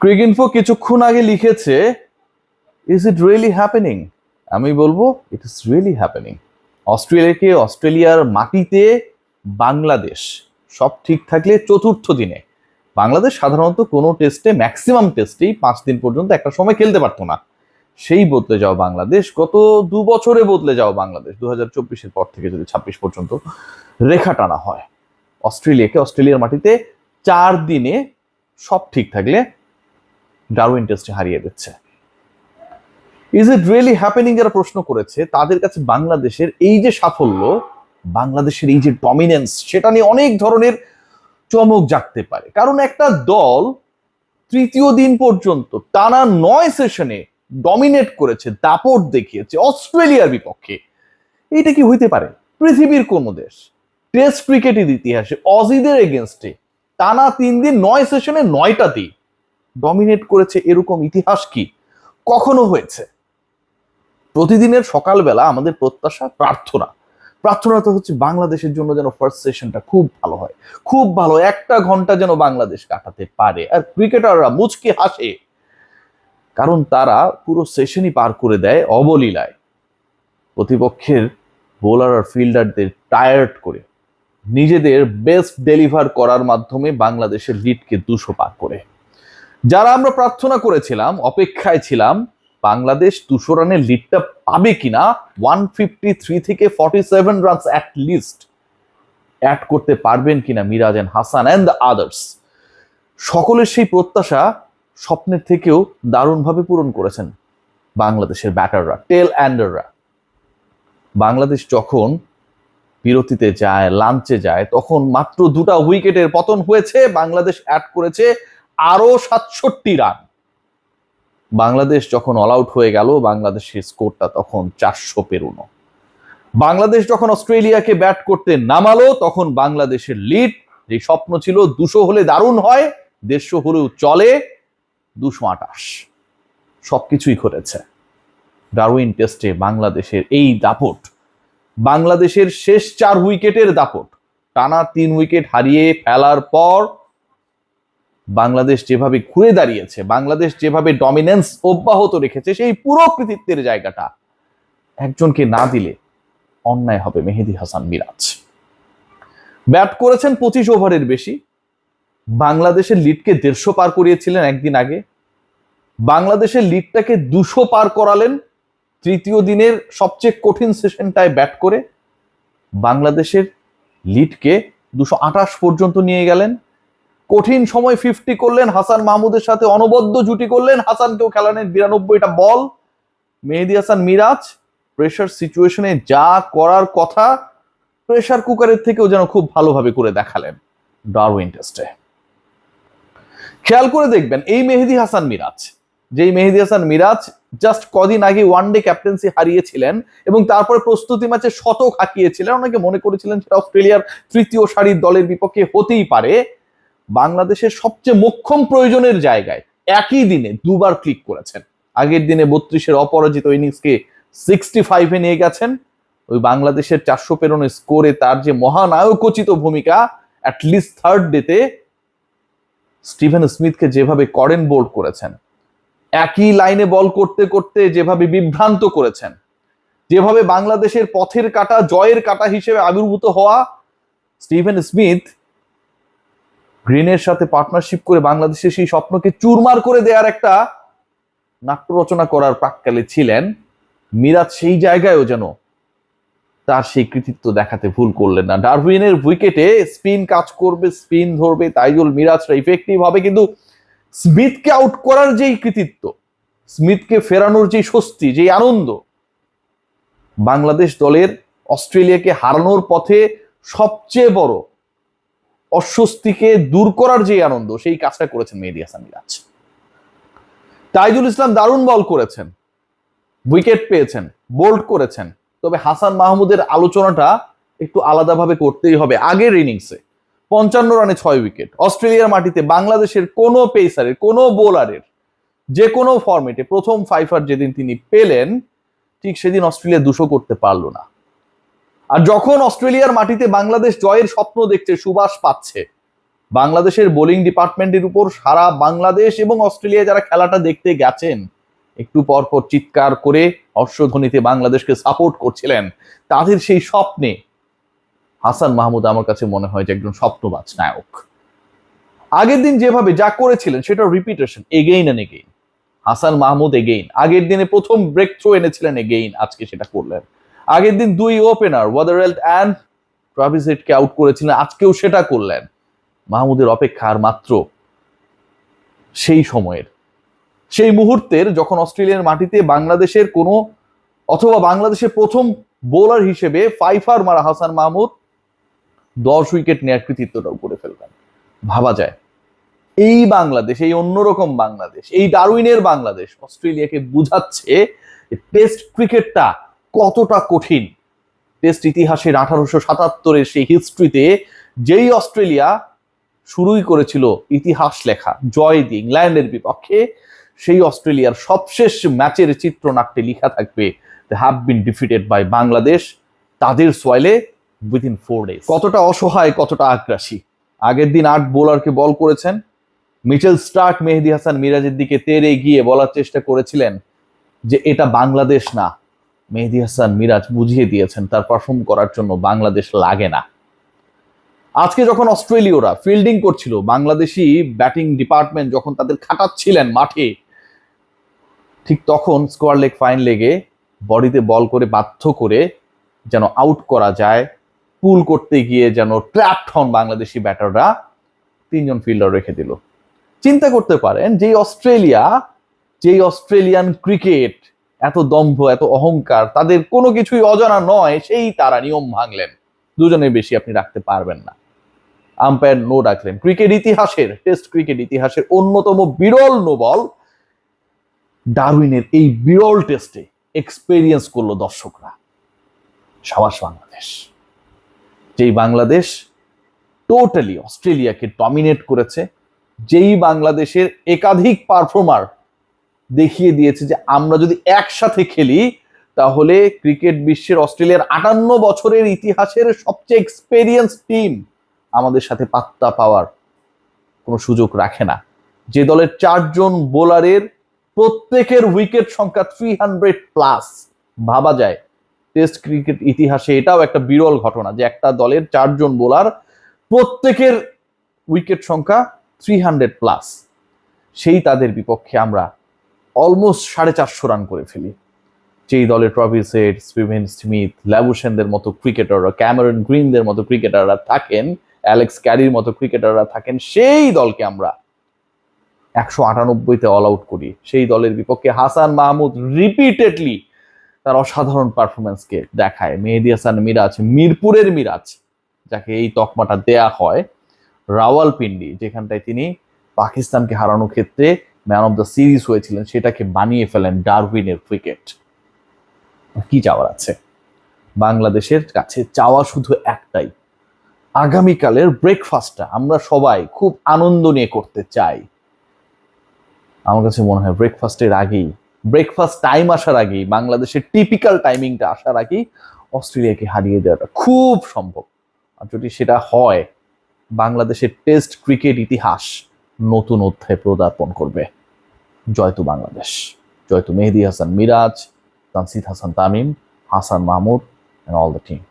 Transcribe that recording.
Cricinfo কিছুক্ষণ আগে লিখেছে, ইজ ইট রিয়েলি হ্যাপেনিং? আমি বলবো ইট ইজ রিয়েলি হ্যাপেনিং। অস্ট্রেলিয়ার মাটিতে বাংলাদেশ সব ঠিক থাকলে চতুর্থ দিনে, বাংলাদেশ সাধারণত কোনো টেস্টে ম্যাক্সিমাম টেস্টেই 5 দিন পর্যন্ত একটা সময় খেলতে পারতো না, সেই বদলে যাওয়া বাংলাদেশ গত 2 বছরে বদলে যাওয়া বাংলাদেশ 2024-এর পর থেকে যদি 26 পর্যন্ত রেখা টানা হয়, অস্ট্রেলিয়ার মাটিতে 4 দিনে সব ঠিক থাকলে ডারউইন টেস্টে হারিয়ে দিচ্ছে। ইজ ইট রিয়েলি হ্যাপেনিং যারা প্রশ্ন করেছে তাদের কাছে বাংলাদেশের এই যে সাফল্য, বাংলাদেশের এই যে ডমিনেন্স, সেটা নিয়ে অনেক ধরনের চমক জাগতে পারে। কারণ একটা দল তৃতীয় দিন পর্যন্ত টানা 9 সেশনে ডমিনেট করেছে, দাপট দেখিয়েছে অস্ট্রেলিয়ার বিপক্ষে। এইটা কি হইতে পারে পৃথিবীর কোন দেশ টেস্ট ক্রিকেটের ইতিহাসে অজিদের এগেনস্টে টানা 3 দিন 9 সেশনে 9টাতেই ডমিনেট করেছে? এরকম ইতিহাস কি কখনো হয়েছে? প্রতিদিনের সকালবেলা আমাদের প্রত্যাশা, প্রার্থনা তো হচ্ছে বাংলাদেশের জন্য যেন ফার্স্ট সেশনটা খুব ভালো হয়, খুব ভালো 1 ঘন্টা যেন বাংলাদেশ কাটাতে পারে। আর ক্রিকেটাররা মুচকি হাসে, কারণ তারা পুরো সেশনই পার করে দেয় অবলীলায়, প্রতিপক্ষের বোলার আর ফিল্ডারদের টায়ার্ড করে নিজেদের বেস্ট ডেলিভার করার মাধ্যমে বাংলাদেশের লিডকে 200 পার করে। যারা আমরা প্রার্থনা করেছিলাম, অপেক্ষায় ছিলাম বাংলাদেশ 200 রানের লিডটা পাবে কিনা, 153 থেকে 47 রানস অ্যাট লিস্ট অ্যাড করতে পারবেন কিনা Miraz and Hasan and the others, সকলের সেই প্রত্যাশা স্বপ্নের থেকেও দারুণভাবে পূরণ করেছেন বাংলাদেশের ব্যাটাররা, টেল অ্যান্ডাররা। বাংলাদেশ যখন বিরতিতে যায়, লাঞ্চে যায়, তখন মাত্র 2টা উইকেটের পতন হয়েছে, বাংলাদেশ অ্যাড করেছে আরো 67 রান। বাংলাদেশ যখন অল আউট হয়ে গেল, বাংলাদেশের স্কোরটা তখন 400 পেরোনো। বাংলাদেশ যখন অস্ট্রেলিয়াকে ব্যাট করতে নামালো, তখন বাংলাদেশের লিড, যে স্বপ্ন ছিল 200 হলে দারুণ হয়, 150 হলেও চলে, 228। সবকিছুই ঘটেছে। ডারউইন টেস্টে বাংলাদেশের এই দাপট, বাংলাদেশের শেষ 4 উইকেটের দাপট, টানা 3 উইকেট হারিয়ে ফেলার পর বাংলাদেশ যেভাবে ঘুরে দাঁড়িয়েছে, বাংলাদেশ যেভাবে ডমিনেন্স অব্যাহত রেখেছে, সেই পুরো কৃতিত্বের জায়গাটা একজনকে না দিলে অন্যায় হবে। মেহেদী হাসান মিরাজ ব্যাট করেছেন 25 ওভারের বেশি, বাংলাদেশের লিডকে 150 পার করিয়েছিলেন একদিন আগে, বাংলাদেশের লিডটাকে 200 পার করালেন তৃতীয় দিনের সবচেয়ে কঠিন সেশনটায় ব্যাট করে, বাংলাদেশের লিডকে 228 পর্যন্ত নিয়ে গেলেন। কঠিন সময় 50 করলেন, হাসান মাহমুদের সাথে অনবদ্য জুটি করলেন, হাসানকেও খেলালেন 92টা বল। মেহেদী হাসান মিরাজ প্রেশার সিচুয়েশনে যা করার কথা, প্রেশার কুকারের থেকেও যেন খুব ভালোভাবে করে দেখালেন ডারউইন টেস্টে। খেয়াল করে দেখবেন এই মেহেদী হাসান মিরাজ জাস্ট কদিন আগে ওয়ানডে ক্যাপ্টেন্সি হারিয়েছিলেন এবং তারপরে প্রস্তুতি ম্যাচে শতক হাঁকিয়েছিলেন। অনেকে মনে করেছিলেন সেটা অস্ট্রেলিয়ার তৃতীয় সারির দলের বিপক্ষে হতেই পারে। বাংলাদেশের সবচেয়ে মোক্ষম প্রয়োজনের জায়গায় একই দিনে 2বার ক্লিক করেছেন। আগের দিনে 32-এর অপরাজিত ইনিংসকে 65-এ নিয়ে গেছেন। ওই বাংলাদেশের 400 পেরোনো স্কোরে তার যে মহানায়কোচিত ভূমিকা, অ্যাটলিস্ট থার্ড ডেতে স্টিভেন স্মিথকে যেভাবে করেন বোল্ড করেছেন, একই লাইনে বল করতে করতে যেভাবে বিভ্রান্ত করেছেন, যেভাবে বাংলাদেশের পথের কাঁটা, জয়ের কাঁটা হিসেবে আবির্ভূত হওয়া স্টিভেন স্মিথ গ্রিনের সাথে পার্টনারশিপ করে বাংলাদেশের সেই স্বপ্নকে চুরমার করে দেওয়ার একটা নাট্য রচনা করার প্রাক্কালে ছিলেন। মিরাজ সেই জায়গায়ও যেন তার সেই কৃতিত্ব দেখাতে ভুল করলেন না। ডারউইনের উইকেটে স্পিন কাজ করবে, স্পিন ধরবে, তাইজুল মিরাজরা ইফেক্টিভ হবে, কিন্তু স্মিথকে আউট করার যেই কৃতিত্ব, স্মিথকে ফেরানোর যেই স্বস্তি, যেই আনন্দ, বাংলাদেশ দলের অস্ট্রেলিয়াকে হারানোর পথে সবচেয়ে বড় অস্বস্তিকে দূর করার যে আনন্দ, সেই কাজটা করেছেন মেহেদী হাসান মিরাজ। তাইজুল ইসলাম দারুণ বল করেছেন, উইকেট পেয়েছেন, বোল্ড করেছেন, তবে হাসান মাহমুদের আলোচনাটা একটু আলাদাভাবে করতেই হবে। আগের ইনিংসে 55 রানে 6 উইকেট, অস্ট্রেলিয়ার মাটিতে বাংলাদেশের কোনো পেসারের, কোনো বোলারের যে কোনো ফরম্যাটে প্রথম 5 যেদিন তিনি পেলেন, ঠিক সেদিন অস্ট্রেলিয়া 200 করতে পারলো না। আর যখন অস্ট্রেলিয়ার মাটিতে বাংলাদেশ জয়ের স্বপ্ন দেখছে, সুবাস পাচ্ছে, বাংলাদেশের বোলিং ডিপার্টমেন্টের উপর সারা বাংলাদেশ এবং অস্ট্রেলিয়া যারা খেলাটা দেখতে গেছেন, একটু পর পর চিৎকার করে হর্ষধ্বনিতে বাংলাদেশকে সাপোর্ট করছিলেন, তাদের সেই স্বপ্নে হাসান মাহমুদ আমার কাছে মনে হয় যে একজন স্বপ্নবাজ নায়ক। আগের দিন যেভাবে যা করেছিলেন সেটা repetition again and again. Hasan Mahmud again আগের দিনে প্রথম ব্রেক থ্রো এনেছিলেন, এগেইন আজকে সেটা করলেন। আগের দিন দুই ওপেনার ওয়াদারওয়েল্ড অ্যান্ড ট্রাভিস হেডকে আউট করেছিলেন, আজকেও সেটা করলেন। মাহমুদের অপেক্ষা আর মাত্র সেই সময়ের, সেই মুহূর্তের যখন অস্ট্রেলিয়ার মাটিতে বাংলাদেশের কোনো অথবা বাংলাদেশের প্রথম বোলার হিসেবে ফাইফার মারা হাসান মাহমুদ 10 উইকেট নেয়ার কৃতিত্বটাও করে ফেলবেন। ভাবা যায় এই বাংলাদেশ, এই অন্যরকম বাংলাদেশ, এই ডারউইনের বাংলাদেশ অস্ট্রেলিয়াকে বুঝাচ্ছে টেস্ট ক্রিকেটটা কতটা কঠিন। টেস্ট ইতিহাসের 1877-এর সেই হিস্ট্রিতে যেই অস্ট্রেলিয়া শুরুই করেছিল ইতিহাস লেখা জয় দিয়ে ইংল্যান্ডের বিপক্ষে, সেই অস্ট্রেলিয়ার সবশেষ ম্যাচের চিত্রনাট্যে লেখা থাকবে they have been defeated by Bangladesh, তাদের সোয়াইলে উইদিন 4 days। কতটা অসহায়, কতটা আগ্রাসী। আগের দিন 8 বোলারকে বল করেছেন। মিচেল স্টার্ক মেহেদী হাসান মিরাজের দিকে তেড়ে গিয়ে বলার চেষ্টা করেছিলেন যে এটা বাংলাদেশ না। মেহেদী হাসান মিরাজ বুঝিয়ে দিয়েছেন তার পারফর্ম করার জন্য বাংলাদেশ লাগে না। আজকে যখন অস্ট্রেলীয়রা ফিল্ডিং করছিল, বাংলাদেশি ব্যাটিং ডিপার্টমেন্ট যখন তাদের খাটাচ্ছিলেন মাঠে, ঠিক তখন স্কোয়ার লেগ ফাইন লেগে বডিতে বল করে বাধ্য করে যেন আউট করা যায়, পুল করতে গিয়ে যেন ট্র্যাপড হন বাংলাদেশি ব্যাটাররা, 3 জন ফিল্ডার রেখে দিল। চিন্তা করতে পারেন যেই অস্ট্রেলিয়ান ক্রিকেট এত দম্ভ, এত অহংকার, তাদের কোনো কিছুই অজানা নয়, সেই তারা নিয়ম ভাঙলেন। 2 জনের বেশি আপনি রাখতে পারবেন না, আম্পায়ার নো ডাকলেন। ক্রিকেট ইতিহাসের, টেস্ট ক্রিকেট ইতিহাসের অন্যতম বিরল নো বল ডারউইনের এই বিরল টেস্টে এক্সপেরিয়েন্স করলো দর্শকরা। সাবাস বাংলাদেশ, যেই বাংলাদেশ টোটালি অস্ট্রেলিয়াকে ডমিনেট করেছে, যেই বাংলাদেশের একাধিক পারফর্মার দেখিয়ে দিয়েছে যে আমরা যদি একসাথে খেলি তাহলে ক্রিকেট বিশ্বের অস্ট্রেলিয়ার 58 বছরের ইতিহাসের সবচেয়ে এক্সপেরিয়েন্স টিম আমাদের সাথে পাত্তা পাওয়ার কোনো সুযোগ রাখে না। যে দলের 4 জন বোলারের প্রত্যেকের উইকেট সংখ্যা 300+, ভাবা যায় টেস্ট ক্রিকেট ইতিহাসে এটাও একটা বিরল ঘটনা যে একটা দলের 4 জন বোলার প্রত্যেকের উইকেট সংখ্যা 300+, সেই তাদের বিপক্ষে আমরা অলমোস্ট 450 রান করে ফেলি। যেই দলে ট্রাভিস হেড, স্টিভেন স্মিথ, ল্যাবুশেনদের মতো ক্রিকেটাররা, ক্যামেরন গ্রিনদের মতো ক্রিকেটাররা থাকেন, অ্যালেক্স ক্যারির মতো ক্রিকেটাররা থাকেন, সেই দলকে আমরা 198-তে অল আউট করি। সেই দলের বিপক্ষে হাসান মাহমুদ রিপিটেডলি তার অসাধারণ পারফরমেন্সকে দেখায়। মেহেদী হাসান মিরাজ, মিরপুরের মিরাজ যাকে এই তকমাটা দেয়া হয়, রাওয়ালপিন্ডি যেখানটায় তিনি পাকিস্তানকে হারানোর ক্ষেত্রে ম্যান অফ দ্য সিরিজ হয়েছিলেন, সেটাকে বানিয়ে ফেলেন ডারউইনের ক্রিকেট। কি চাওয়ার আছে? বাংলাদেশের কাছে চাওয়া শুধু একটাই, আগামীকালের ব্রেকফাস্টটা আমরা সবাই খুব আনন্দ নিয়ে করতে চাই। আমার কাছে মনে হয় ব্রেকফাস্টের আগেই, ব্রেকফাস্ট টাইম আসার আগেই, বাংলাদেশের টিপিক্যাল টাইমিংটা আসার আগেই অস্ট্রেলিয়াকে হারিয়ে দেওয়াটা খুব সম্ভব। আর যদি সেটা হয়, বাংলাদেশের টেস্ট ক্রিকেট ইতিহাস নতুন অধ্যায় পদার্পণ করবে। জয়তু বাংলাদেশ, জয়তু মেহেদী Hasan Miraj, Tanzid Hasan Tamim, Hasan Mahmud and all the team.